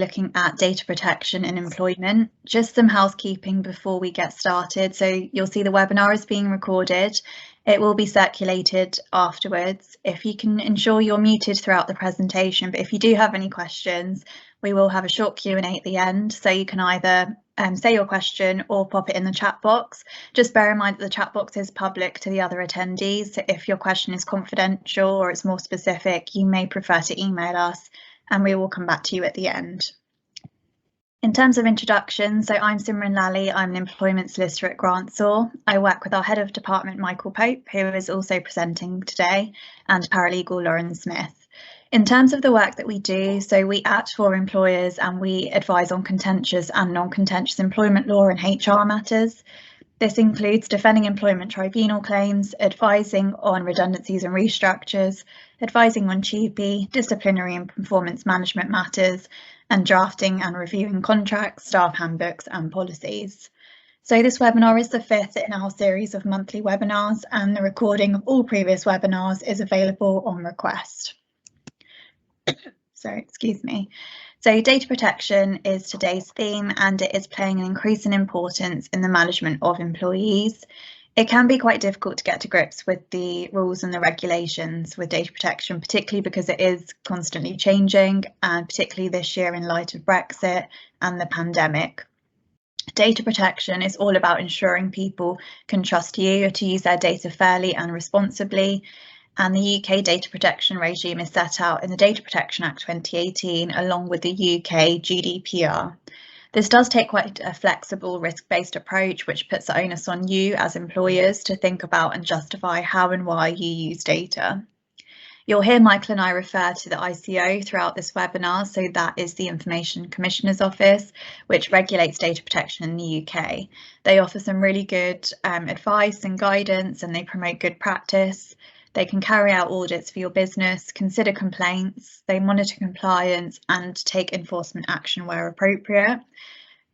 looking at data protection in employment. Just some housekeeping before we get started. So you'll see the webinar is being recorded. It will be circulated afterwards. If you can ensure you're muted throughout the presentation, but if you do have any questions, we will have a short Q&A at the end. So you can either say your question or pop it in the chat box. Just bear in mind that the chat box is public to the other attendees. So if your question is confidential or it's more specific, you may prefer to email us and we will come back to you at the end. In terms of introduction, so I'm Simran Lally, I'm an employment solicitor at Grant Saw. I work with our head of department, Michael Pope, who is also presenting today, and paralegal Lauren Smith. In terms of the work that we do, so we act for employers and we advise on contentious and non-contentious employment law and HR matters. This includes defending employment tribunal claims, advising on redundancies and restructures, advising on TUPE, disciplinary and performance management matters, and drafting and reviewing contracts, staff handbooks and policies. So this webinar is the 5th in our series of monthly webinars, and the recording of all previous webinars is available on request. So, excuse me. So data protection is today's theme, and it is playing an increasing importance in the management of employees. It can be quite difficult to get to grips with the rules and the regulations with data protection, particularly because it is constantly changing, and particularly this year in light of Brexit and the pandemic. Data protection is all about ensuring people can trust you to use their data fairly and responsibly. And the UK data protection regime is set out in the Data Protection Act 2018, along with the UK GDPR. This does take quite a flexible risk-based approach, which puts the onus on you as employers to think about and justify how and why you use data. You'll hear Michael and I refer to the ICO throughout this webinar, so that is the Information Commissioner's Office, which regulates data protection in the UK. They offer some really good advice and guidance, and they promote good practice. They can carry out audits for your business, consider complaints, they monitor compliance and take enforcement action where appropriate.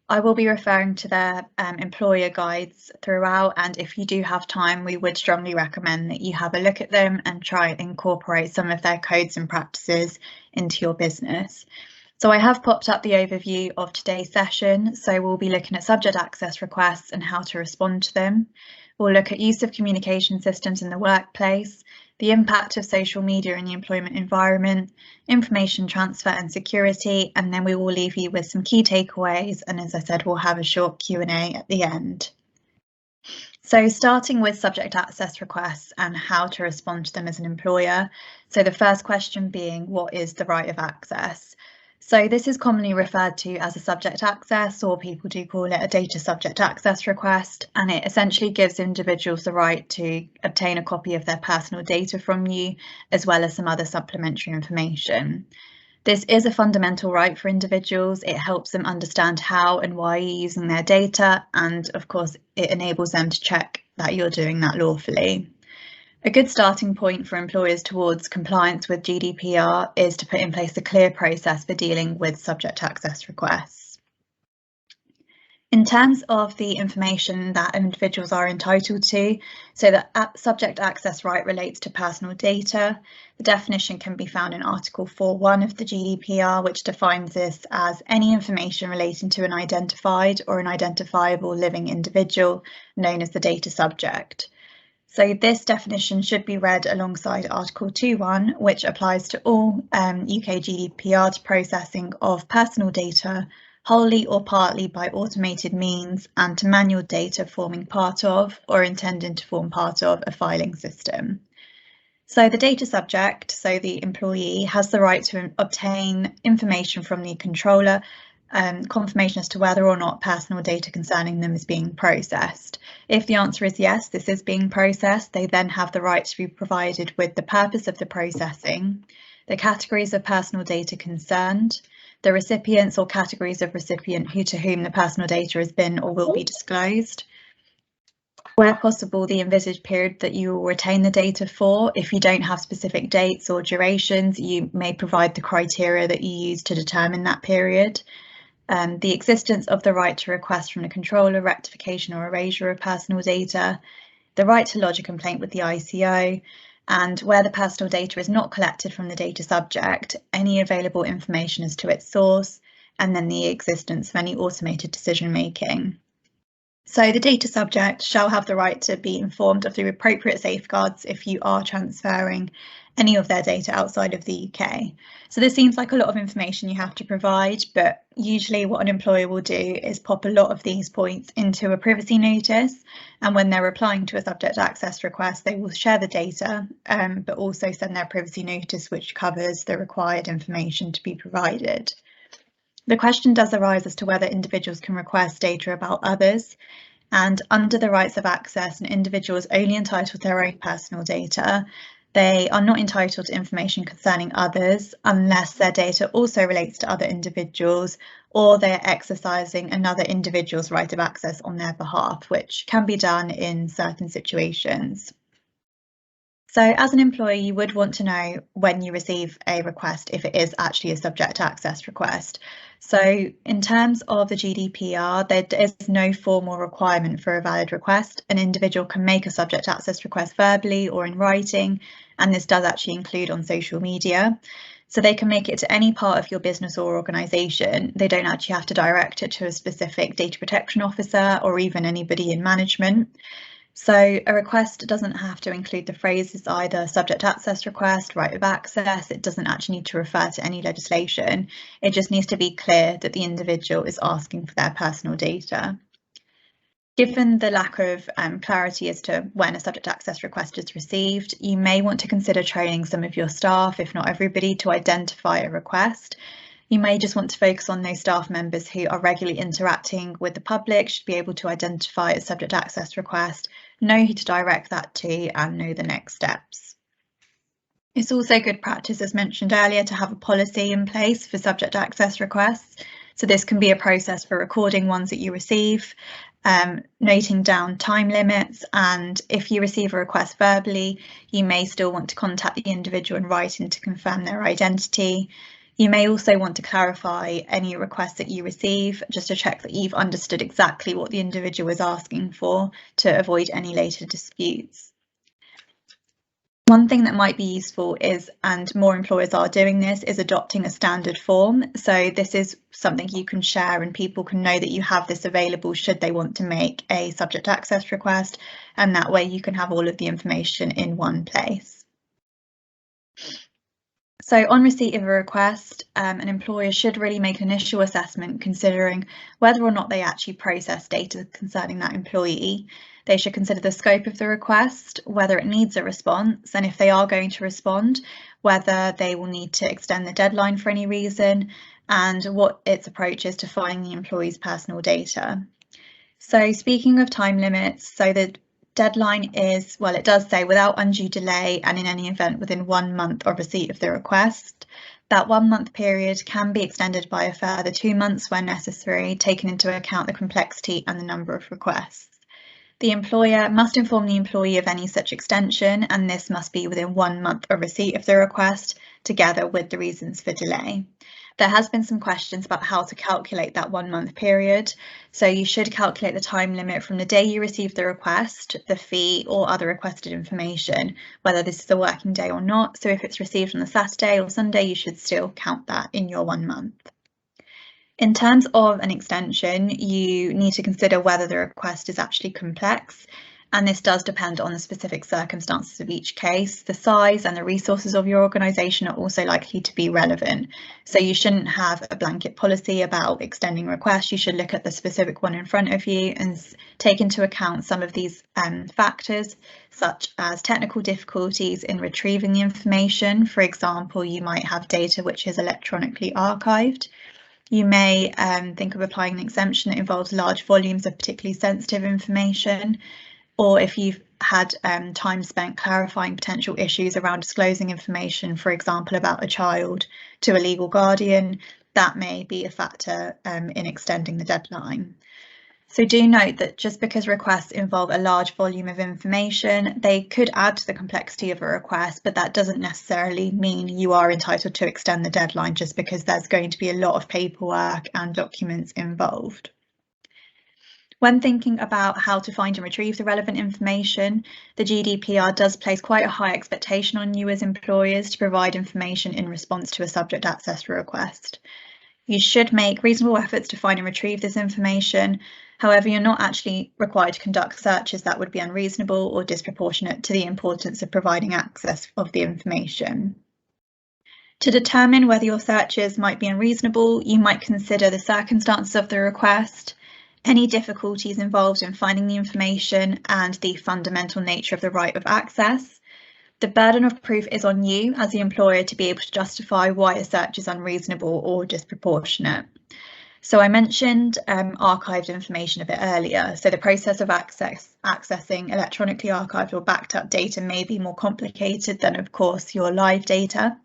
I will be referring to their employer guides throughout, and if you do have time, we would strongly recommend that you have a look at them and try and incorporate some of their codes and practices into your business. So I have popped up the overview of today's session. So we'll be looking at subject access requests and how to respond to them. We'll look at use of communication systems in the workplace, the impact of social media in the employment environment, information transfer and security, and then we will leave you with some key takeaways. And as I said, we'll have a short Q&A at the end. So starting with subject access requests and how to respond to them as an employer. So the first question being, what is the right of access? So this is commonly referred to as a subject access, or people do call it a data subject access request, and it essentially gives individuals the right to obtain a copy of their personal data from you, as well as some other supplementary information. This is a fundamental right for individuals. It helps them understand how and why you're using their data, and of course it enables them to check that you're doing that lawfully. A good starting point for employers towards compliance with GDPR is to put in place a clear process for dealing with subject access requests. In terms of the information that individuals are entitled to, so the subject access right relates to personal data. The definition can be found in Article 4.1 of the GDPR, which defines this as any information relating to an identified or an identifiable living individual known as the data subject. So this definition should be read alongside Article 2.1, which applies to all UK GDPR to processing of personal data wholly or partly by automated means, and to manual data forming part of or intending to form part of a filing system. So the data subject, so the employee, has the right to obtain information from the controller, confirmation as to whether or not personal data concerning them is being processed. If the answer is yes, this is being processed, they then have the right to be provided with the purpose of the processing, the categories of personal data concerned, the recipients or categories of recipient to whom the personal data has been or will be disclosed, where possible, the envisaged period that you will retain the data for. If you don't have specific dates or durations, you may provide the criteria that you use to determine that period. The existence of the right to request from the controller rectification or erasure of personal data, the right to lodge a complaint with the ICO, and where the personal data is not collected from the data subject, any available information as to its source, and then the existence of any automated decision making. So the data subject shall have the right to be informed of the appropriate safeguards if you are transferring any of their data outside of the UK. So this seems like a lot of information you have to provide, but usually what an employer will do is pop a lot of these points into a privacy notice, and when they're replying to a subject access request, they will share the data, but also send their privacy notice, which covers the required information to be provided. The question does arise as to whether individuals can request data about others, and under the rights of access, an individual is only entitled to their own personal data. They are not entitled to information concerning others unless their data also relates to other individuals, or they're exercising another individual's right of access on their behalf, which can be done in certain situations. So as an employer, you would want to know when you receive a request if it is actually a subject access request. So in terms of the GDPR, there is no formal requirement for a valid request. An individual can make a subject access request verbally or in writing, and this does actually include on social media. So they can make it to any part of your business or organisation. They don't actually have to direct it to a specific data protection officer or even anybody in management. So a request doesn't have to include the phrases either subject access request, right of access. It doesn't actually need to refer to any legislation. It just needs to be clear that the individual is asking for their personal data. Given the lack of clarity as to when a subject access request is received, you may want to consider training some of your staff, if not everybody, to identify a request. You may just want to focus on those staff members who are regularly interacting with the public, should be able to identify a subject access request, know who to direct that to, and know the next steps. It's also good practice, as mentioned earlier, to have a policy in place for subject access requests. So this can be a process for recording ones that you receive, noting down time limits, and if you receive a request verbally, you may still want to contact the individual in writing to confirm their identity. You may also want to clarify any requests that you receive, just to check that you've understood exactly what the individual is asking for to avoid any later disputes. One thing that might be useful is, and more employers are doing this, is adopting a standard form. So this is something you can share and people can know that you have this available should they want to make a subject access request, and that way you can have all of the information in one place. So on receipt of a request, an employer should really make an initial assessment considering whether or not they actually process data concerning that employee. They should consider the scope of the request, whether it needs a response, and if they are going to respond, whether they will need to extend the deadline for any reason, and what its approach is to finding the employee's personal data. So speaking of time limits, so the deadline is, well, it does say without undue delay and in any event within 1 month of receipt of the request. That 1 month period can be extended by a further 2 months when necessary, taking into account the complexity and the number of requests. The employer must inform the employee of any such extension, and this must be within 1 month of receipt of the request, together with the reasons for delay. There has been some questions about how to calculate that 1 month period. So you should calculate the time limit from the day you receive the request, the fee, or other requested information, whether this is a working day or not. So if it's received on a Saturday or Sunday, you should still count that in your 1 month. In terms of an extension, you need to consider whether the request is actually complex, and this does depend on the specific circumstances of each case. The size and the resources of your organisation are also likely to be relevant. So you shouldn't have a blanket policy about extending requests. You should look at the specific one in front of you and take into account some of these factors, such as technical difficulties in retrieving the information. For example, you might have data which is electronically archived. You may think of applying an exemption that involves large volumes of particularly sensitive information, or if you've had time spent clarifying potential issues around disclosing information, for example, about a child to a legal guardian, that may be a factor in extending the deadline. So do note that just because requests involve a large volume of information, they could add to the complexity of a request, but that doesn't necessarily mean you are entitled to extend the deadline just because there's going to be a lot of paperwork and documents involved. When thinking about how to find and retrieve the relevant information, the GDPR does place quite a high expectation on you as employers to provide information in response to a subject access request. You should make reasonable efforts to find and retrieve this information. However, you're not actually required to conduct searches that would be unreasonable or disproportionate to the importance of providing access of the information. To determine whether your searches might be unreasonable, you might consider the circumstances of the request, any difficulties involved in finding the information, and the fundamental nature of the right of access. The burden of proof is on you as the employer to be able to justify why a search is unreasonable or disproportionate. So I mentioned archived information a bit earlier. So the process of accessing electronically archived or backed up data may be more complicated than, of course, your live data.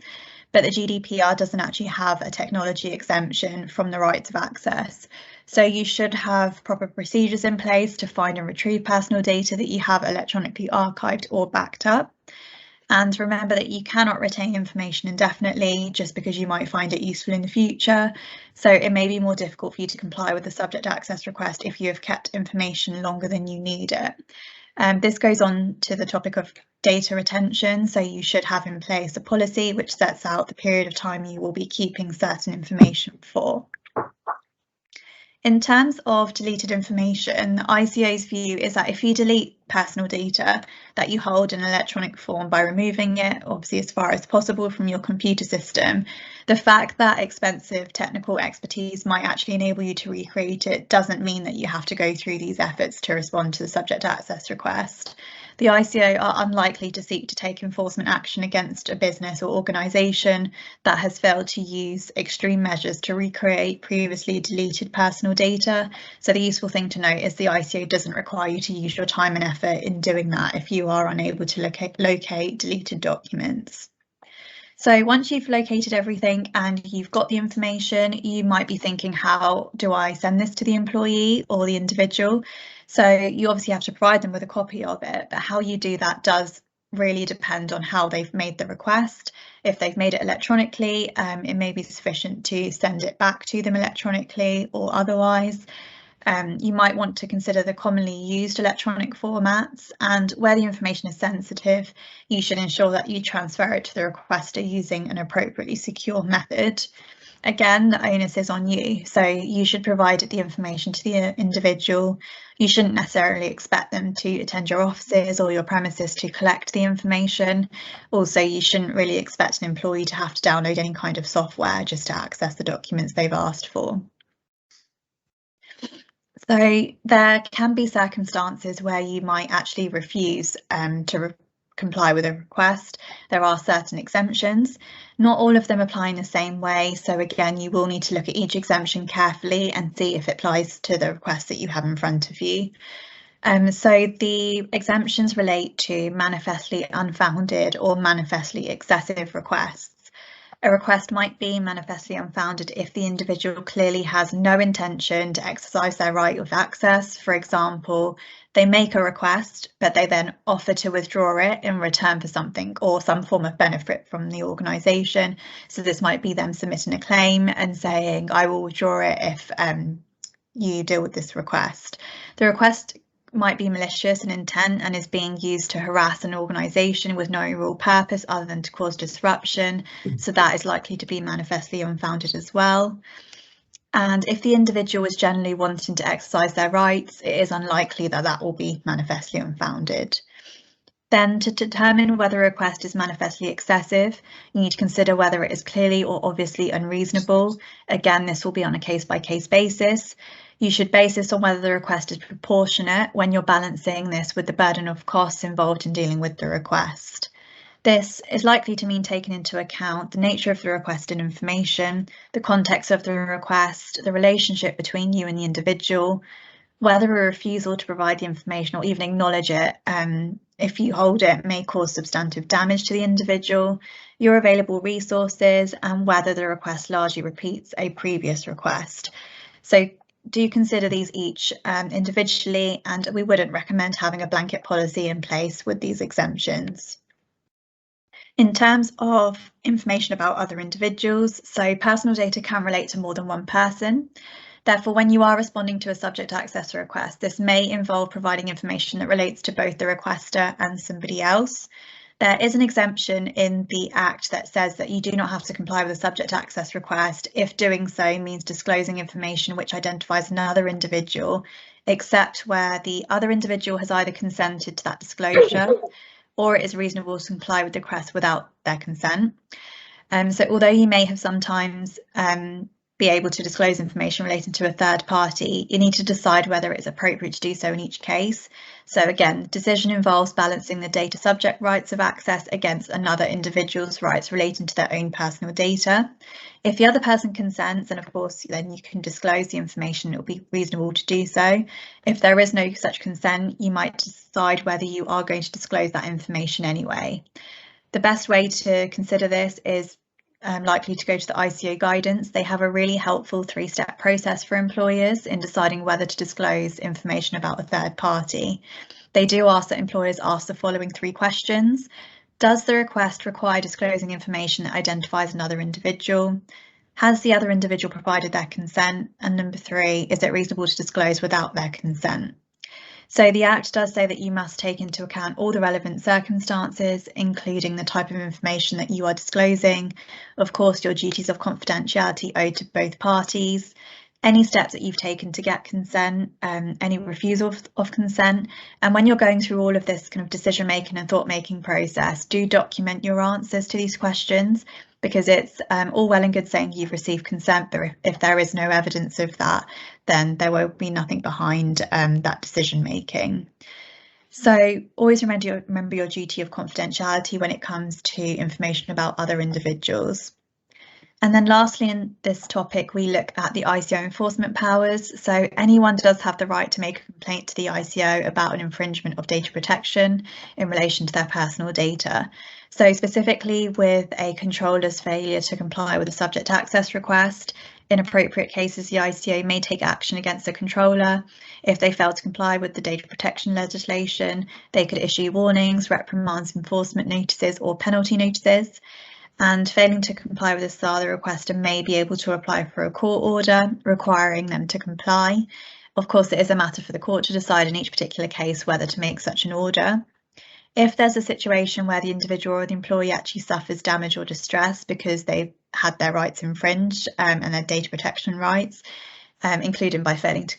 But the GDPR doesn't actually have a technology exemption from the rights of access. So you should have proper procedures in place to find and retrieve personal data that you have electronically archived or backed up. And remember that you cannot retain information indefinitely just because you might find it useful in the future. So it may be more difficult for you to comply with the subject access request if you have kept information longer than you need it. This goes on to the topic of data retention. So you should have in place a policy which sets out the period of time you will be keeping certain information for. In terms of deleted information, the ICO's view is that if you delete personal data that you hold in electronic form by removing it, obviously as far as possible from your computer system, the fact that expensive technical expertise might actually enable you to recreate it doesn't mean that you have to go through these efforts to respond to the subject access request. The ICO are unlikely to seek to take enforcement action against a business or organisation that has failed to use extreme measures to recreate previously deleted personal data. So the useful thing to note is the ICO doesn't require you to use your time and effort in doing that if you are unable to locate deleted documents. So once you've located everything and you've got the information, you might be thinking, how do I send this to the employee or the individual? So you obviously have to provide them with a copy of it, but how you do that does really depend on how they've made the request. If they've made it electronically, it may be sufficient to send it back to them electronically or otherwise. You might want to consider the commonly used electronic formats, and where the information is sensitive, you should ensure that you transfer it to the requester using an appropriately secure method. Again, the onus is on you, so you should provide the information to the individual. You shouldn't necessarily expect them to attend your offices or your premises to collect the information. Also, you shouldn't really expect an employee to have to download any kind of software just to access the documents they've asked for. So there can be circumstances where you might actually refuse to comply with a request. There are certain exemptions. Not all of them apply in the same way. So again, you will need to look at each exemption carefully and see if it applies to the request that you have in front of you. So the exemptions relate to manifestly unfounded or manifestly excessive requests. A request might be manifestly unfounded if the individual clearly has no intention to exercise their right of access. For example, they make a request, but they then offer to withdraw it in return for something or some form of benefit from the organisation. So this might be them submitting a claim and saying, I will withdraw it if you deal with this request. The request might be malicious in intent and is being used to harass an organisation with no real purpose other than to cause disruption. So that is likely to be manifestly unfounded as well. And if the individual is generally wanting to exercise their rights, it is unlikely that that will be manifestly unfounded. Then, to determine whether a request is manifestly excessive, you need to consider whether it is clearly or obviously unreasonable. Again, this will be on a case-by-case basis. You should base this on whether the request is proportionate when you're balancing this with the burden of costs involved in dealing with the request. This is likely to mean taking into account the nature of the requested information, the context of the request, the relationship between you and the individual, whether a refusal to provide the information or even acknowledge it, if you hold it, may cause substantive damage to the individual, your available resources, and whether the request largely repeats a previous request. So do consider these each individually, and we wouldn't recommend having a blanket policy in place with these exemptions. In terms of information about other individuals, so personal data can relate to more than one person. Therefore, when you are responding to a subject access request, this may involve providing information that relates to both the requester and somebody else. There is an exemption in the Act that says that you do not have to comply with a subject access request if doing so means disclosing information which identifies another individual, except where the other individual has either consented to that disclosure or it is reasonable to comply with the request without their consent. So although you may have sometimes be able to disclose information relating to a third party, you need to decide whether it's appropriate to do so in each case. So again, the decision involves balancing the data subject rights of access against another individual's rights relating to their own personal data. If the other person consents, and of course then you can disclose the information, it will be reasonable to do so. If there is no such consent, you might decide whether you are going to disclose that information anyway. The best way to consider this is likely to go to the ICO guidance. They have a really helpful 3-step process for employers in deciding whether to disclose information about a third party. They do ask that employers ask the following 3 questions. Does the request require disclosing information that identifies another individual? Has the other individual provided their consent? And number 3, is it reasonable to disclose without their consent? So the Act does say that you must take into account all the relevant circumstances, including the type of information that you are disclosing, of course, your duties of confidentiality owed to both parties, any steps that you've taken to get consent, any refusal of consent. And when you're going through all of this kind of decision making and thought making process, do document your answers to these questions, because it's all well and good saying you've received consent, but if there is no evidence of that, then there will be nothing behind that decision making. So always remember your duty of confidentiality when it comes to information about other individuals. And then lastly, in this topic, we look at the ICO enforcement powers. So anyone does have the right to make a complaint to the ICO about an infringement of data protection in relation to their personal data. So specifically with a controller's failure to comply with a subject access request, in appropriate cases, the ICO may take action against the controller. If they fail to comply with the data protection legislation, they could issue warnings, reprimands, enforcement notices, or penalty notices. And failing to comply with this, the requester may be able to apply for a court order requiring them to comply. Of course, it is a matter for the court to decide in each particular case whether to make such an order. If there's a situation where the individual or the employee actually suffers damage or distress because they've had their rights infringed and their data protection rights, including by failing to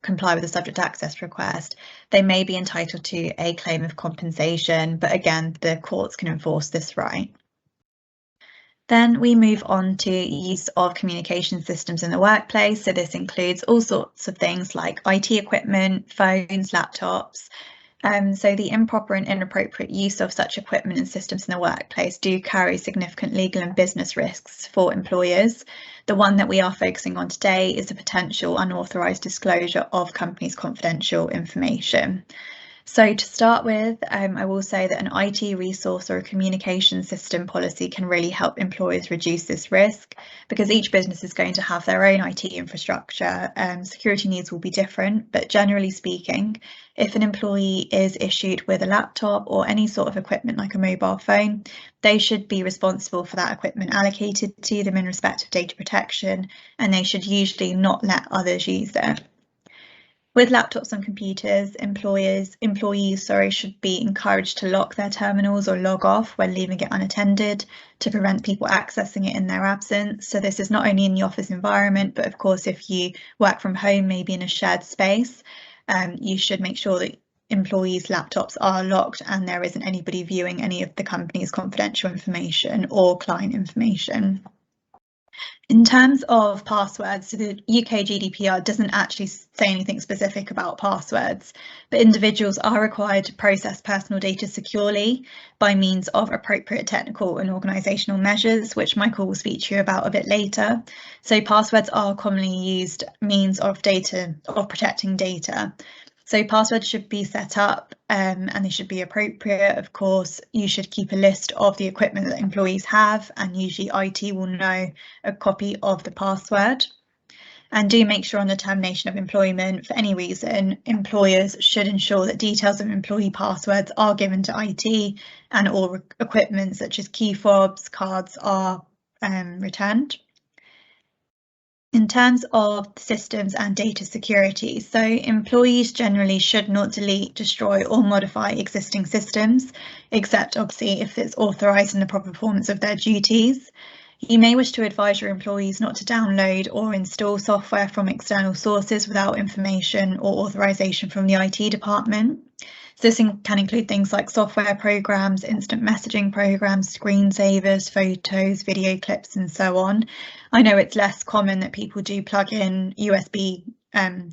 comply with the subject access request, they may be entitled to a claim of compensation, but again, the courts can enforce this right. Then we move on to use of communication systems in the workplace. So this includes all sorts of things like IT equipment, phones, laptops. So the improper and inappropriate use of such equipment and systems in the workplace do carry significant legal and business risks for employers. The one that we are focusing on today is the potential unauthorised disclosure of companies' confidential information. So to start with, I will say that an IT resource or a communication system policy can really help employers reduce this risk, because each business is going to have their own IT infrastructure. Security needs will be different, but generally speaking, if an employee is issued with a laptop or any sort of equipment like a mobile phone, they should be responsible for that equipment allocated to them in respect of data protection, and they should usually not let others use it. With laptops and computers, employees should be encouraged to lock their terminals or log off when leaving it unattended to prevent people accessing it in their absence. So this is not only in the office environment, but of course, if you work from home, maybe in a shared space, you should make sure that employees' laptops are locked and there isn't anybody viewing any of the company's confidential information or client information. In terms of passwords, so the UK GDPR doesn't actually say anything specific about passwords, but individuals are required to process personal data securely by means of appropriate technical and organisational measures, which Michael will speak to you about a bit later. So passwords are commonly used means of protecting data. So passwords should be set up and they should be appropriate. Of course, you should keep a list of the equipment that employees have, and usually IT will know a copy of the password. And do make sure on the termination of employment, for any reason, employers should ensure that details of employee passwords are given to IT and all equipment such as key fobs, cards are returned. In terms of systems and data security, so employees generally should not delete, destroy or modify existing systems, except obviously if it's authorised in the proper performance of their duties. You may wish to advise your employees not to download or install software from external sources without information or authorisation from the IT department. So this can include things like software programs, instant messaging programs, screensavers, photos, video clips, and so on. I know it's less common that people do plug in USB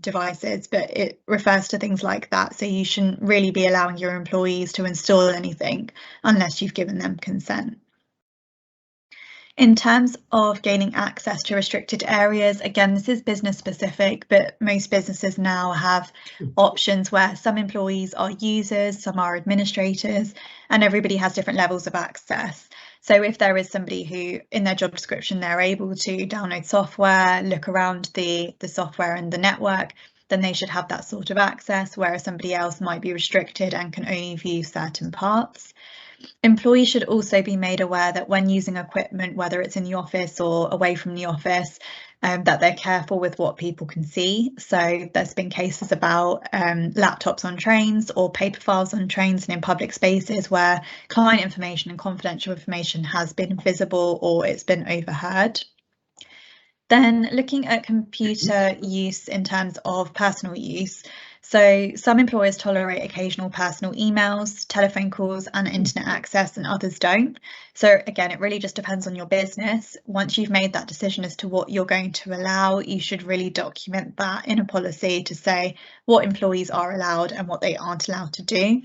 devices, but it refers to things like that. So you shouldn't really be allowing your employees to install anything unless you've given them consent. In terms of gaining access to restricted areas, again, this is business specific, but most businesses now have options where some employees are users, some are administrators, and everybody has different levels of access. So if there is somebody who in their job description, they're able to download software, look around the software and the network, then they should have that sort of access, whereas somebody else might be restricted and can only view certain parts. Employees should also be made aware that when using equipment, whether it's in the office or away from the office, that they're careful with what people can see. So there's been cases about laptops on trains or paper files on trains and in public spaces where client information and confidential information has been visible or it's been overheard. Then looking at computer use in terms of personal use. So some employers tolerate occasional personal emails, telephone calls and internet access and others don't. So again, it really just depends on your business. Once you've made that decision as to what you're going to allow, you should really document that in a policy to say what employees are allowed and what they aren't allowed to do.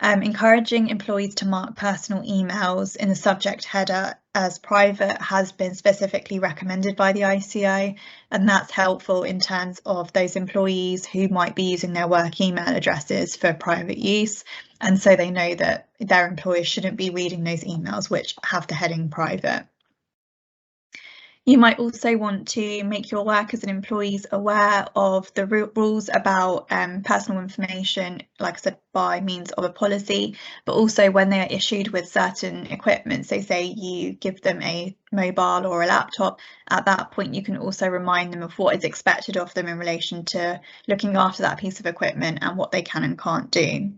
Encouraging employees to mark personal emails in the subject header as private has been specifically recommended by the ICO, and that's helpful in terms of those employees who might be using their work email addresses for private use, and so they know that their employers shouldn't be reading those emails which have the heading private. You might also want to make your workers and employees aware of the rules about personal information, like I said, by means of a policy, but also when they are issued with certain equipment. So say you give them a mobile or a laptop, at that point you can also remind them of what is expected of them in relation to looking after that piece of equipment and what they can and can't do.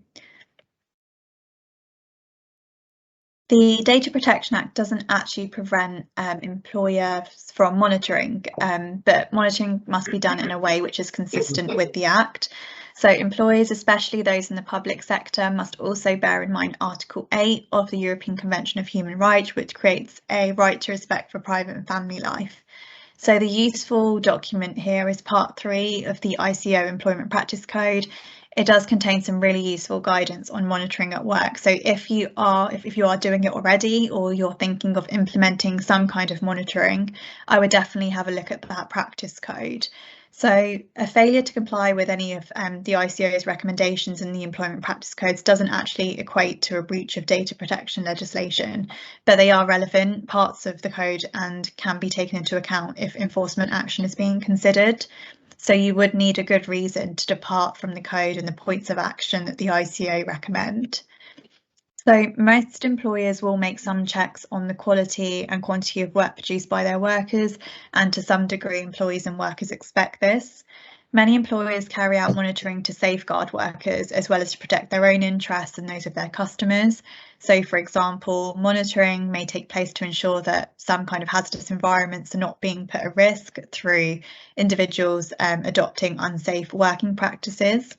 The Data Protection Act doesn't actually prevent employers from monitoring, but monitoring must be done in a way which is consistent with the Act. So employers, especially those in the public sector, must also bear in mind Article 8 of the European Convention of Human Rights, which creates a right to respect for private and family life. So the useful document here is Part 3 of the ICO Employment Practice Code. It does contain some really useful guidance on monitoring at work. So if you are doing it already or you're thinking of implementing some kind of monitoring, I would definitely have a look at that practice code. So a failure to comply with any of the ICO's recommendations in the employment practice codes doesn't actually equate to a breach of data protection legislation, but they are relevant parts of the code and can be taken into account if enforcement action is being considered. So you would need a good reason to depart from the code and the points of action that the ICO recommend. So most employers will make some checks on the quality and quantity of work produced by their workers, and to some degree employees and workers expect this. Many employers carry out monitoring to safeguard workers as well as to protect their own interests and those of their customers. So for example, monitoring may take place to ensure that some kind of hazardous environments are not being put at risk through individuals adopting unsafe working practices.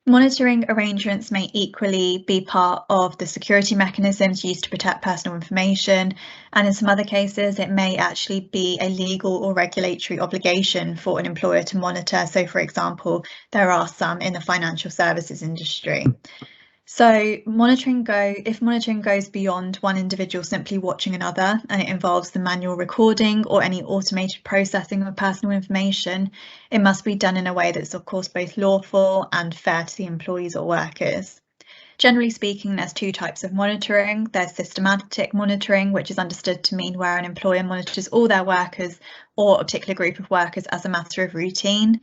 Monitoring arrangements may equally be part of the security mechanisms used to protect personal information, and in some other cases it may actually be a legal or regulatory obligation for an employer to monitor. So for example, there are some in the financial services industry. So if monitoring goes beyond one individual simply watching another, and it involves the manual recording or any automated processing of personal information, it must be done in a way that's of course both lawful and fair to the employees or workers. Generally speaking, there's two types of monitoring. There's systematic monitoring, which is understood to mean where an employer monitors all their workers or a particular group of workers as a matter of routine.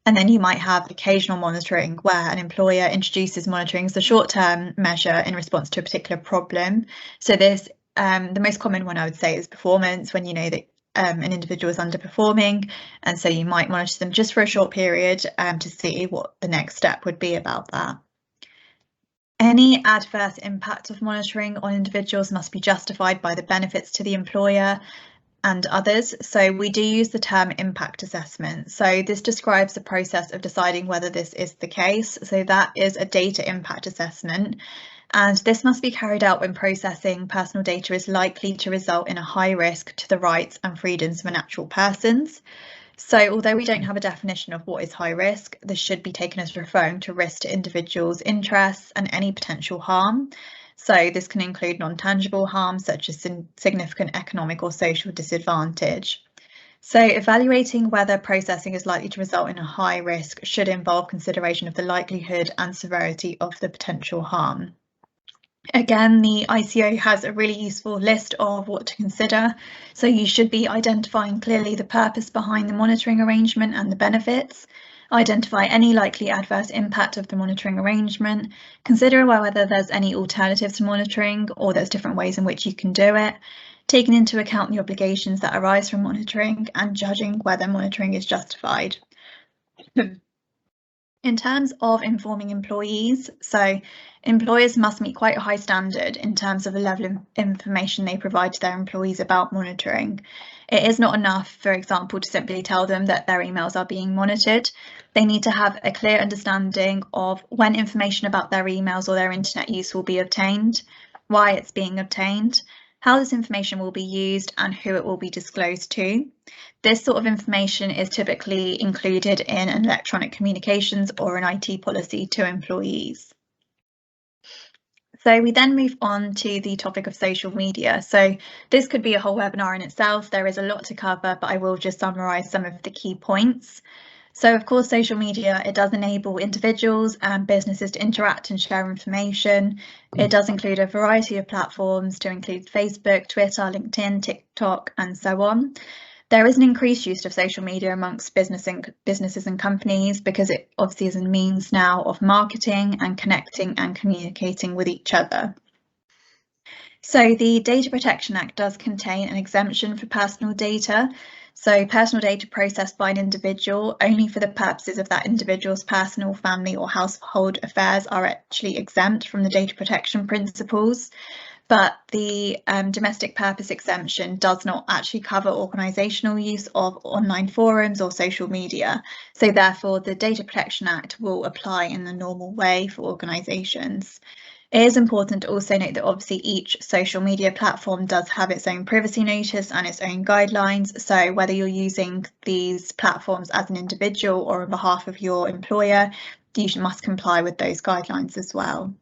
And then you might have occasional monitoring where an employer introduces monitoring as a short-term measure in response to a particular problem. So this, the most common one I would say is performance, when you know that an individual is underperforming, and so you might monitor them just for a short period to see what the next step would be about that. Any adverse impact of monitoring on individuals must be justified by the benefits to the employer and others. So we do use the term impact assessment. So this describes the process of deciding whether this is the case. So that is a data impact assessment. And this must be carried out when processing personal data is likely to result in a high risk to the rights and freedoms of natural persons. So although we don't have a definition of what is high risk, this should be taken as referring to risk to individuals' interests and any potential harm. So this can include non-tangible harm such as significant economic or social disadvantage. So evaluating whether processing is likely to result in a high risk should involve consideration of the likelihood and severity of the potential harm. Again, the ICO has a really useful list of what to consider. So you should be identifying clearly the purpose behind the monitoring arrangement and the benefits. Identify any likely adverse impact of the monitoring arrangement. Consider whether there's any alternatives to monitoring or there's different ways in which you can do it. Taking into account the obligations that arise from monitoring and judging whether monitoring is justified. In terms of informing employees, so employers must meet quite a high standard in terms of the level of information they provide to their employees about monitoring. It is not enough, for example, to simply tell them that their emails are being monitored. They need to have a clear understanding of when information about their emails or their internet use will be obtained, why it's being obtained, how this information will be used and who it will be disclosed to. This sort of information is typically included in an electronic communications or an IT policy to employees. So we then move on to the topic of social media. So this could be a whole webinar in itself. There is a lot to cover, but I will just summarise some of the key points. So of course, social media, it does enable individuals and businesses to interact and share information. It does include a variety of platforms to include Facebook, Twitter, LinkedIn, TikTok, and so on. There is an increased use of social media amongst businesses and companies because it obviously is a means now of marketing and connecting and communicating with each other. So the Data Protection Act does contain an exemption for personal data. So personal data processed by an individual only for the purposes of that individual's personal, family or household affairs are actually exempt from the data protection principles. But the domestic purpose exemption does not actually cover organisational use of online forums or social media. So therefore, the Data Protection Act will apply in the normal way for organisations. It is important to also note that obviously each social media platform does have its own privacy notice and its own guidelines. So whether you're using these platforms as an individual or on behalf of your employer, you must comply with those guidelines as well.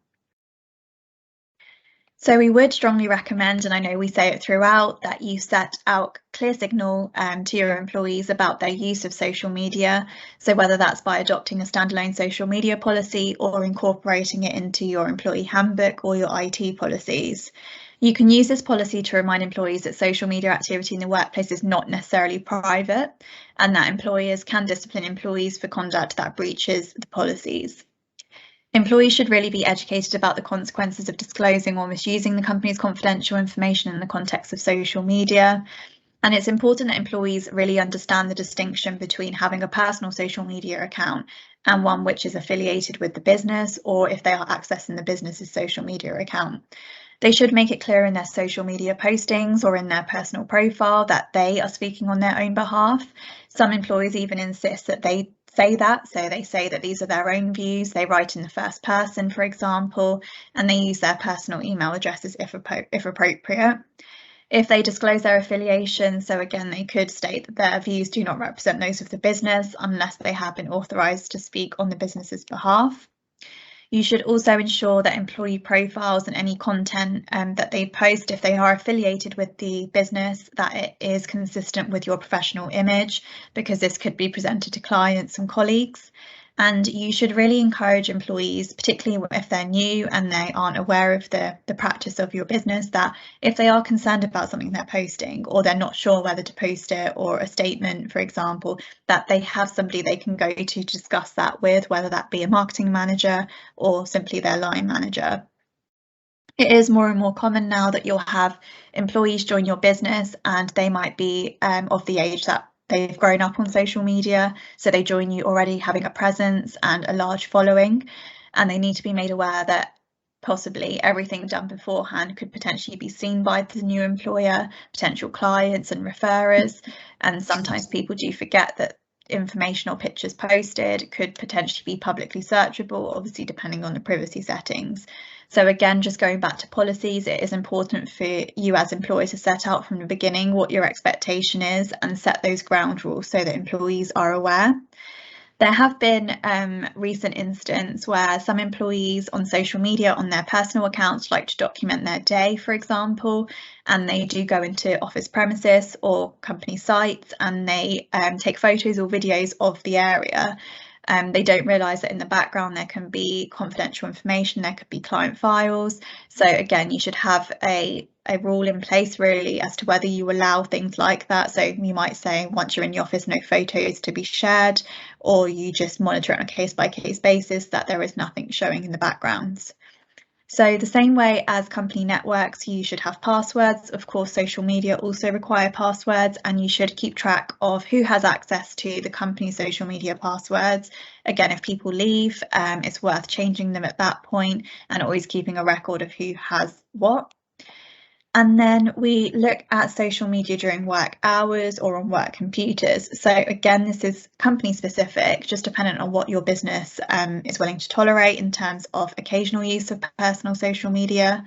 So we would strongly recommend, and I know we say it throughout, that you set out clear signal to your employees about their use of social media. So whether that's by adopting a standalone social media policy or incorporating it into your employee handbook or your IT policies. You can use this policy to remind employees that social media activity in the workplace is not necessarily private and that employers can discipline employees for conduct that breaches the policies. Employees should really be educated about the consequences of disclosing or misusing the company's confidential information in the context of social media. And it's important that employees really understand the distinction between having a personal social media account and one which is affiliated with the business, or if they are accessing the business's social media account. They should make it clear in their social media postings or in their personal profile that they are speaking on their own behalf. Some employees even insist that they say that, so they say that these are their own views. They write in the first person, for example, and they use their personal email addresses if appropriate. If they disclose their affiliation, so again, they could state that their views do not represent those of the business unless they have been authorised to speak on the business's behalf. You should also ensure that employee profiles and any content that they post, if they are affiliated with the business, that it is consistent with your professional image, because this could be presented to clients and colleagues. And you should really encourage employees, particularly if they're new and they aren't aware of the practice of your business, that if they are concerned about something they're posting or they're not sure whether to post it, or a statement, for example, that they have somebody they can go to discuss that with, whether that be a marketing manager or simply their line manager. It is more and more common now that you'll have employees join your business and they might be of the age that they've grown up on social media. So they join you already having a presence and a large following, and they need to be made aware that possibly everything done beforehand could potentially be seen by the new employer, potential clients and referrers. And sometimes people do forget that information or pictures posted could potentially be publicly searchable, obviously depending on the privacy settings. So again, just going back to policies, it is important for you as employers to set out from the beginning what your expectation is and set those ground rules so that employees are aware. There have been recent instances where some employees on social media on their personal accounts like to document their day, for example, and they do go into office premises or company sites and they take photos or videos of the area. They don't realise that in the background there can be confidential information, there could be client files. So again, you should have a rule in place really as to whether you allow things like that. So you might say once you're in the office, no photos to be shared, or you just monitor it on a case-by-case basis that there is nothing showing in the backgrounds. So the same way as company networks, you should have passwords. Of course, social media also require passwords, and you should keep track of who has access to the company's social media passwords. Again, if people leave, it's worth changing them at that point and always keeping a record of who has what. And then we look at social media during work hours or on work computers. So again, this is company specific, just dependent on what your business is willing to tolerate in terms of occasional use of personal social media.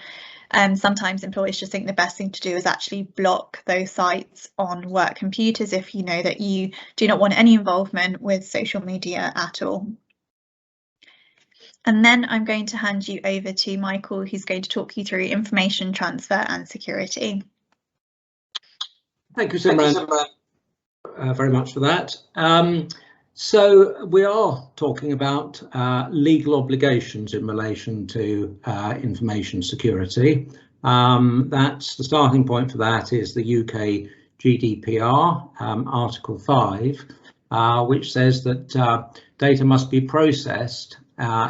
Sometimes employers just think the best thing to do is actually block those sites on work computers if you know that you do not want any involvement with social media at all. And then I'm going to hand you over to Michael, who's going to talk you through information transfer and security. Thank you, Simran, very much for that. So we are talking about legal obligations in relation to information security. That's the starting point for that is the UK GDPR, Article 5, which says that data must be processed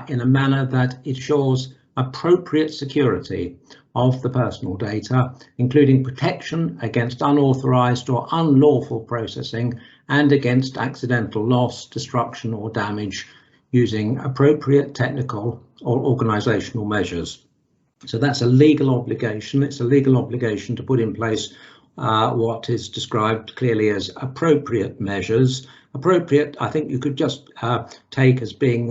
in a manner that ensures appropriate security of the personal data, including protection against unauthorised or unlawful processing and against accidental loss, destruction or damage using appropriate technical or organisational measures. So that's a legal obligation. It's a legal obligation to put in place what is described clearly as appropriate measures. Appropriate, I think you could just take as being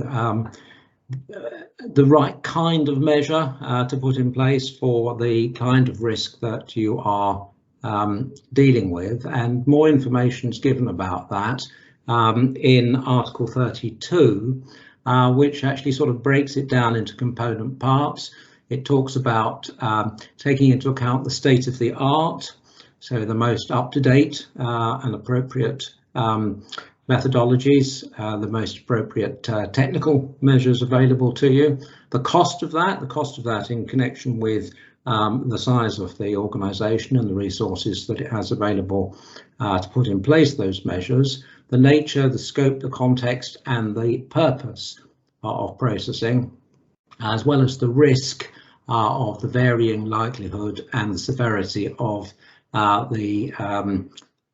the right kind of measure to put in place for the kind of risk that you are dealing with, and more information is given about that in Article 32, which actually sort of breaks it down into component parts. It talks about taking into account the state of the art, so the most up-to-date and appropriate methodologies, the most appropriate technical measures available to you, the cost of that in connection with the size of the organisation and the resources that it has available to put in place those measures, the nature, the scope, the context and the purpose of processing, as well as the risk of the varying likelihood and the severity of the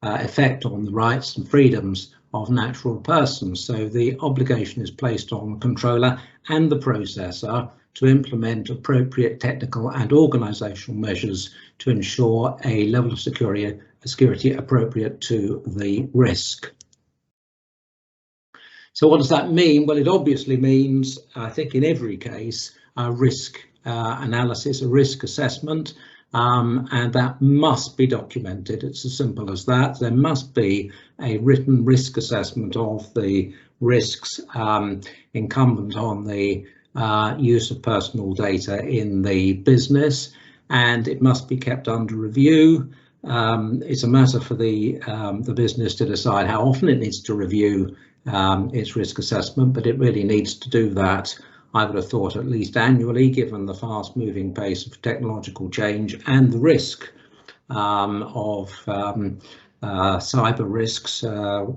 effect on the rights and freedoms of natural persons. So the obligation is placed on the controller and the processor to implement appropriate technical and organisational measures to ensure a level of security appropriate to the risk. So what does that mean? Well, it obviously means, I think in every case, a risk analysis, a risk assessment, and that must be documented. It's as simple as that. There must be a written risk assessment of the risks incumbent on the use of personal data in the business, and it must be kept under review. It's a matter for the business to decide how often it needs to review its risk assessment, but it really needs to do that, I would have thought, at least annually, given the fast-moving pace of technological change and the risk of cyber risks,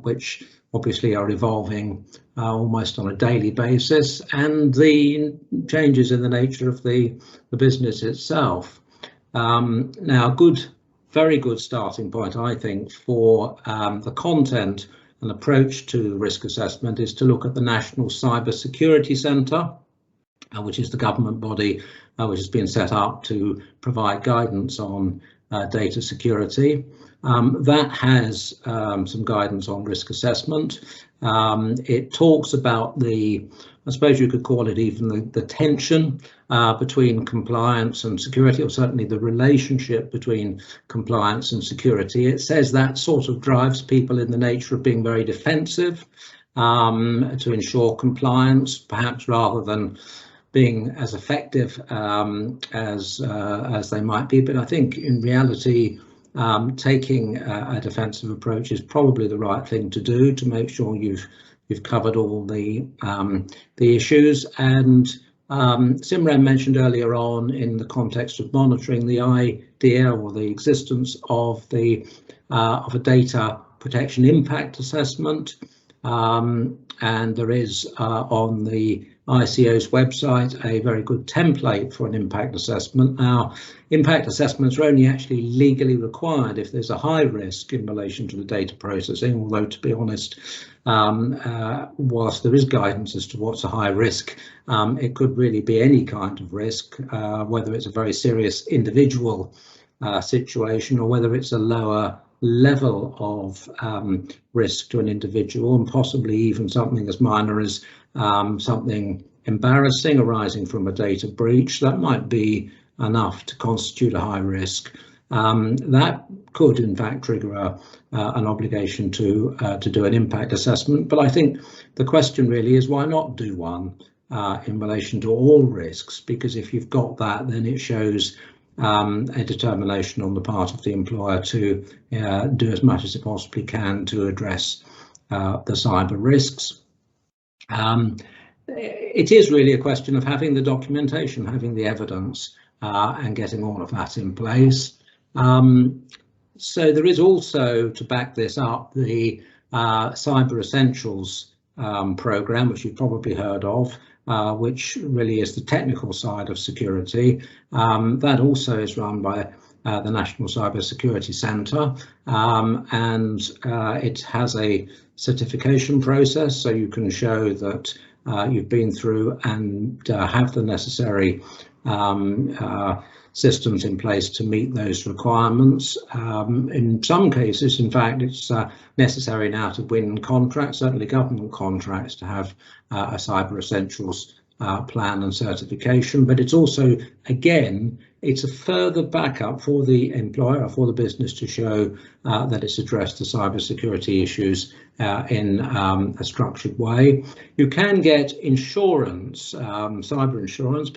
which obviously are evolving almost on a daily basis, and the changes in the nature of the business itself. Now, very good starting point, I think, for the content and approach to risk assessment is to look at the National Cyber Security Centre, which is the government body which has been set up to provide guidance on data security. That has some guidance on risk assessment. It talks about I suppose you could call it even the tension between compliance and security, or certainly the relationship between compliance and security. It says that sort of drives people in the nature of being very defensive to ensure compliance, perhaps rather than being as effective as they might be. But I think in reality, taking a defensive approach is probably the right thing to do to make sure you've covered all the issues. And Simran mentioned earlier on, in the context of monitoring, the idea or the existence of a data protection impact assessment, and there is on the ICO's website a very good template for an impact assessment. Now, impact assessments are only actually legally required if there's a high risk in relation to the data processing, although, to be honest, whilst there is guidance as to what's a high risk, it could really be any kind of risk, whether it's a very serious individual situation or whether it's a lower level of risk to an individual, and possibly even something as minor as something embarrassing arising from a data breach. That might be enough to constitute a high risk. That could in fact trigger an obligation to do an impact assessment. But I think the question really is, why not do one in relation to all risks? Because if you've got that, then it shows a determination on the part of the employer to do as much as it possibly can to address the cyber risks. It is really a question of having the documentation, having the evidence, and getting all of that in place. So there is also, to back this up, the Cyber Essentials programme, which you've probably heard of, which really is the technical side of security. That also is run by the National Cyber Security Centre, and it has a certification process, so you can show that you've been through and have the necessary systems in place to meet those requirements. In some cases, in fact, it's necessary now to win contracts, certainly government contracts, to have a Cyber Essentials plan and certification. But it's also, again, it's a further backup for the employer, for the business, to show that it's addressed the cybersecurity issues in a structured way. You can get insurance, cyber insurance.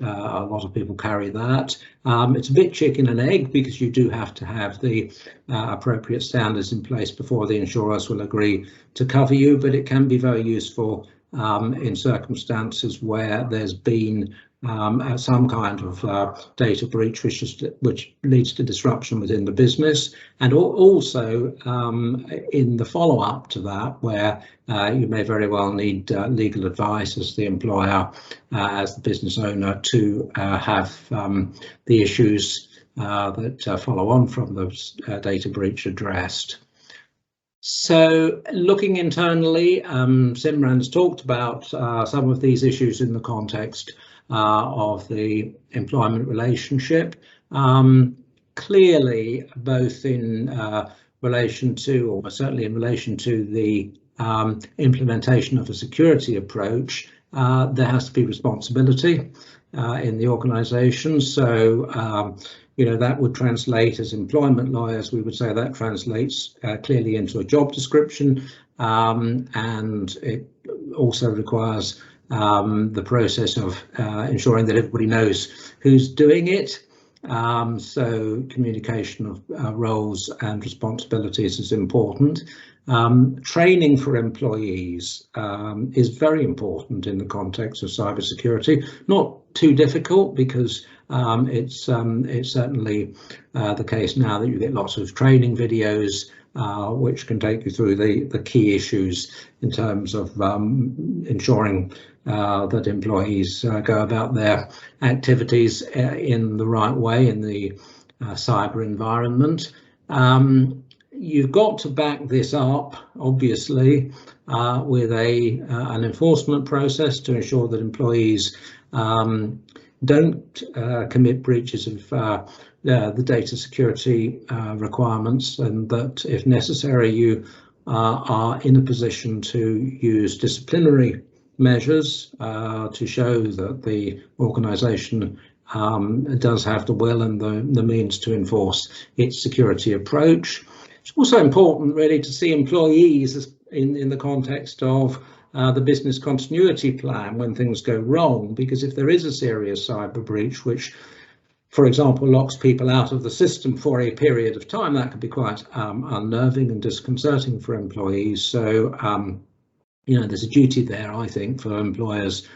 A lot of people carry that. It's a bit chicken and egg, because you do have to have the appropriate standards in place before the insurers will agree to cover you, but it can be very useful in circumstances where there's been some kind of data breach which leads to disruption within the business, and also in the follow-up to that, where you may very well need legal advice as the employer, as the business owner, to have the issues that follow on from the data breach addressed. So, looking internally, Simran's talked about some of these issues in the context of the employment relationship. Clearly, both in relation to, or certainly in relation to, the implementation of a security approach, there has to be responsibility in the organisation. So, that would translate, as employment lawyers, we would say that translates clearly into a job description, and it also requires the process of ensuring that everybody knows who's doing it. So communication of roles and responsibilities is important. Training for employees is very important in the context of cybersecurity. Not too difficult, because It's certainly the case now that you get lots of training videos which can take you through the key issues in terms of ensuring that employees go about their activities in the right way in the cyber environment. You've got to back this up, obviously, with an enforcement process to ensure that employees don't commit breaches of the data security requirements, and that if necessary you are in a position to use disciplinary measures to show that the organisation does have the will and the means to enforce its security approach. It's also important really to see employees in the context of the business continuity plan when things go wrong, because if there is a serious cyber breach which, for example, locks people out of the system for a period of time, that could be quite unnerving and disconcerting for employees. So there's a duty there, I think, for employers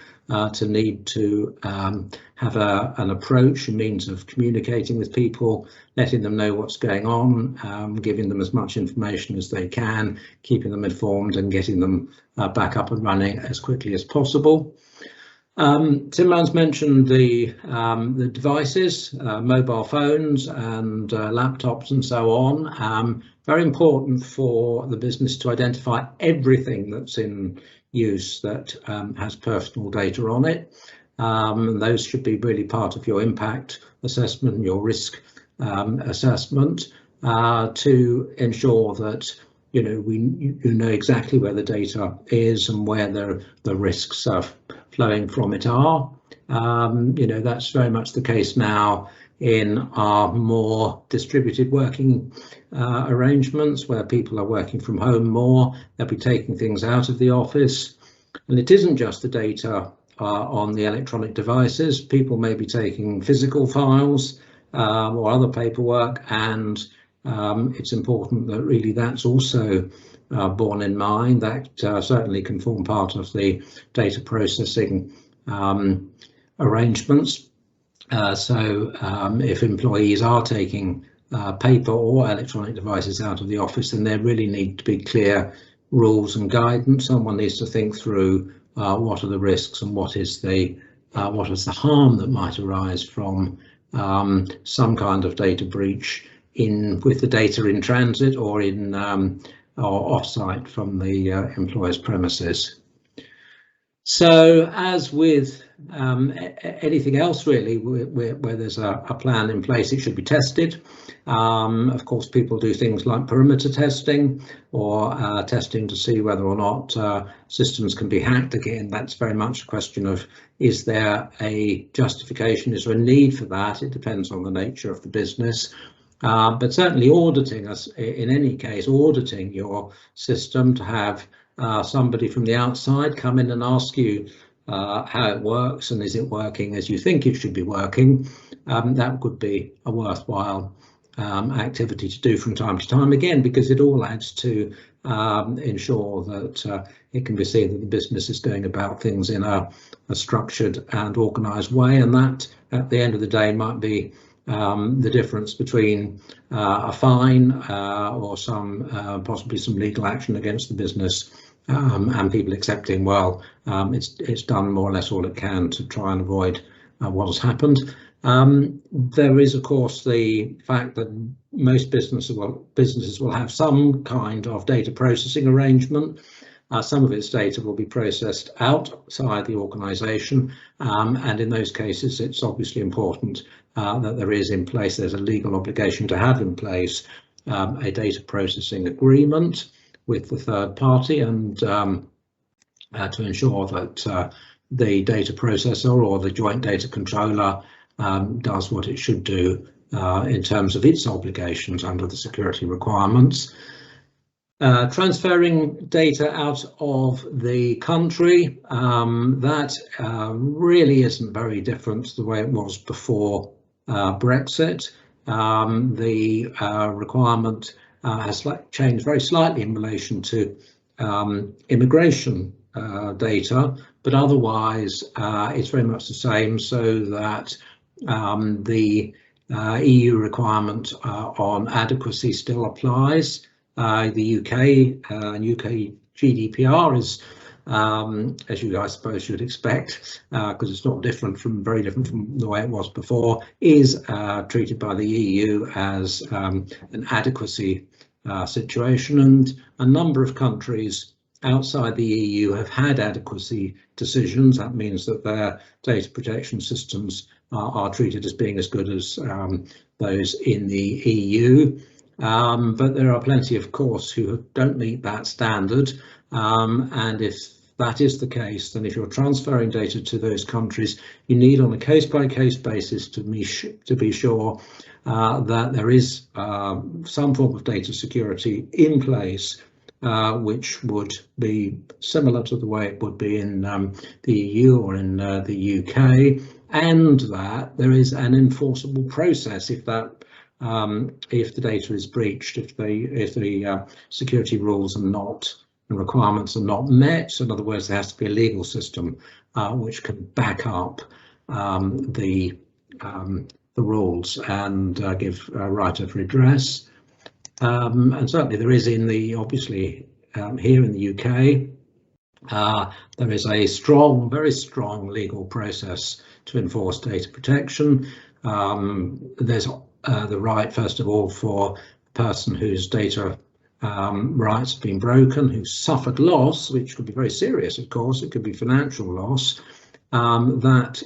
to need to have an approach, a means of communicating with people, letting them know what's going on, giving them as much information as they can, keeping them informed and getting them back up and running as quickly as possible. Timran's mentioned the devices, mobile phones and laptops and so on. Very important for the business to identify everything that's in use that has personal data on it. Those should be really part of your impact assessment and your risk assessment to ensure that you know exactly where the data is and where the risks flowing from it are. That's very much the case now in our more distributed working arrangements where people are working from home more. They'll be taking things out of the office, and it isn't just the data on the electronic devices. People may be taking physical files or other paperwork, and it's important that really that's also borne in mind. That certainly can form part of the data processing arrangements. So if employees are taking paper or electronic devices out of the office, then there really need to be clear rules and guidance. Someone needs to think through what are the risks and what is the harm that might arise from some kind of data breach with the data in transit or or off-site from the employer's premises. So, as with anything else really, where there's a plan in place, it should be tested. Of course, people do things like perimeter testing or testing to see whether or not systems can be hacked. Again, that's very much a question of, is there a justification, is there a need for that? It depends on the nature of the business. But certainly auditing us, in any case, auditing your system to have somebody from the outside come in and ask you how it works and is it working as you think it should be working. That could be a worthwhile activity to do from time to time, again, because it all adds to ensure that it can be seen that the business is going about things in a structured and organised way, and that at the end of the day might be the difference between a fine or possibly some legal action against the business and people accepting, well, it's done more or less all it can to try and avoid what has happened. There is, of course, the fact that most businesses will have some kind of data processing arrangement. Some of its data will be processed outside the organisation, and in those cases it's obviously important that there's a legal obligation to have in place a data processing agreement with the third party, and to ensure that the data processor or the joint data controller does what it should do in terms of its obligations under the security requirements. Transferring data out of the country, that really isn't very different to the way it was before Brexit. The requirement has changed very slightly in relation to immigration data, but otherwise it's very much the same, so that the EU requirement on adequacy still applies. The UK and UK GDPR is, as you I suppose should expect, because it's not very different from the way it was before, is treated by the EU as an adequacy situation, and a number of countries outside the EU have had adequacy decisions. That means that their data protection systems are treated as being as good as those in the EU. But there are plenty, of course, who don't meet that standard. And if that is the case, then if you're transferring data to those countries, you need on a case-by-case basis to be sure that there is some form of data security in place, which would be similar to the way it would be in the EU or in the UK, and that there is an enforceable process if the data is breached, if the security rules and requirements are not met. In other words, there has to be a legal system which can back up the rules and give a right of redress. And certainly there is obviously here in the UK, there is a very strong legal process to enforce data protection. There's the right, first of all, for a person whose data rights have been broken, who suffered loss, which could be very serious, of course, it could be financial loss, that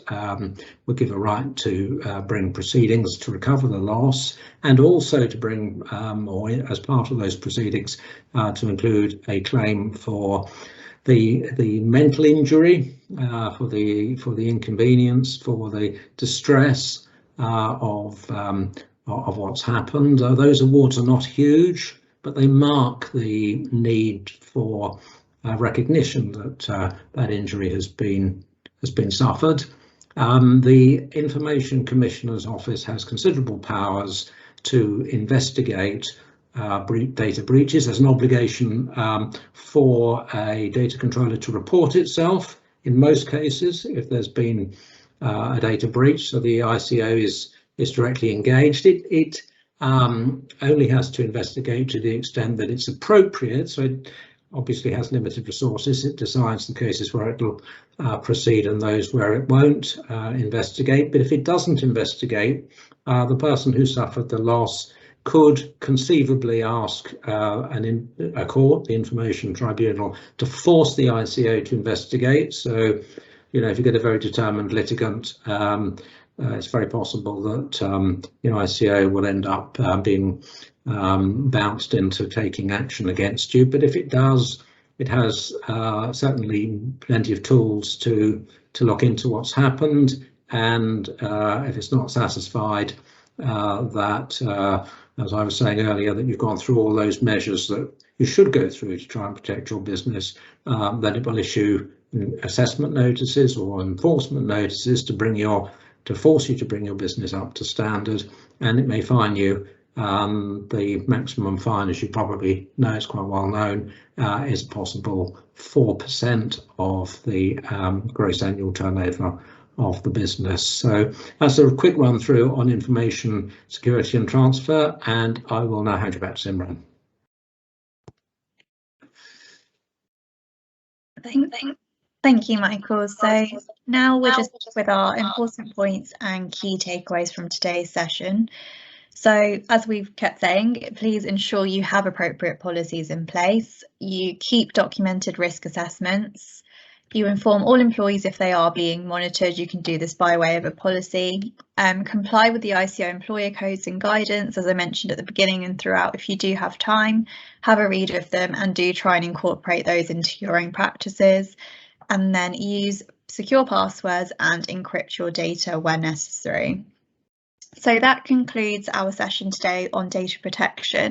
would give a right to bring proceedings to recover the loss, and also to bring, or as part of those proceedings, to include a claim for the mental injury, for the inconvenience, for the distress of what's happened. Those awards are not huge, but they mark the need for recognition that that injury has been suffered. The Information Commissioner's Office has considerable powers to investigate data breaches. There's an obligation for a data controller to report itself in most cases if there's been a data breach, so the ICO is directly engaged. It only has to investigate to the extent that it's appropriate, so it obviously has limited resources. It decides the cases where it'll proceed and those where it won't investigate. But if it doesn't investigate, the person who suffered the loss could conceivably ask a court, the Information Tribunal, to force the ICO to investigate. So, you know, if you get a very determined litigant, it's very possible that ICO will end up being bounced into taking action against you. But if it does, it has certainly plenty of tools to look into what's happened, and if it's not satisfied that, as I was saying earlier, that you've gone through all those measures that you should go through to try and protect your business, then it will issue assessment notices or enforcement notices to force you to bring your business up to standard, and it may fine you. The maximum fine, as you probably know, it's quite well known, is possible 4% of the gross annual turnover of the business. So that's a quick run through on information security and transfer, and I will now hand you back to Simran. Thank you, Michael. So now we're just with our important points and key takeaways from today's session. So as we've kept saying, please ensure you have appropriate policies in place. You keep documented risk assessments. You inform all employees if they are being monitored. You can do this by way of a policy. Comply with the ICO employer codes and guidance, as I mentioned at the beginning and throughout. If you do have time, have a read of them and do try and incorporate those into your own practices. And then use secure passwords and encrypt your data where necessary. So that concludes our session today on data protection.